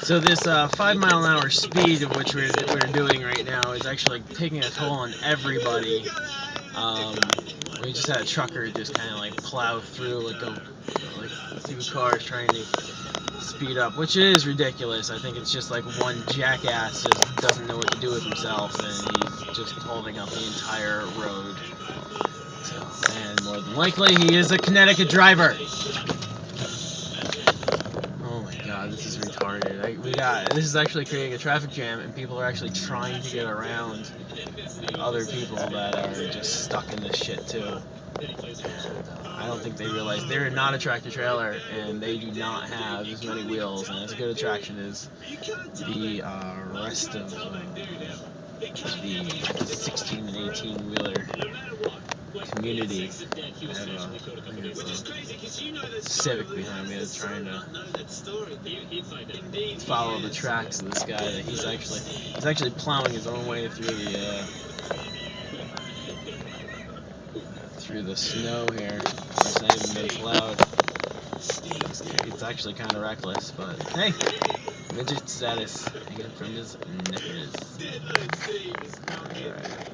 So this 5-mile-an-hour speed of which we're doing right now is actually taking a toll on everybody. We just had a trucker just kind of like plow through like through cars trying to speed up, which is ridiculous. I think it's just like one jackass just doesn't know what to do with himself, and he's just holding up the entire road. So, and more than likely, he is a Connecticut driver. Oh my God, this is retarded. This is actually creating a traffic jam, and people are actually trying to get around other people that are just stuck in this shit too. And I don't think they realize they're not a tractor trailer, and they do not have as many wheels and as good a traction as the rest of the 16 and 18 wheeler community. I have a Civic behind me that's trying to follow the tracks of this guy. That he's actually plowing his own way through the snow here. It's not even been plowed. It's actually kind of reckless, but hey, midget status hanging from his knickers. Alright.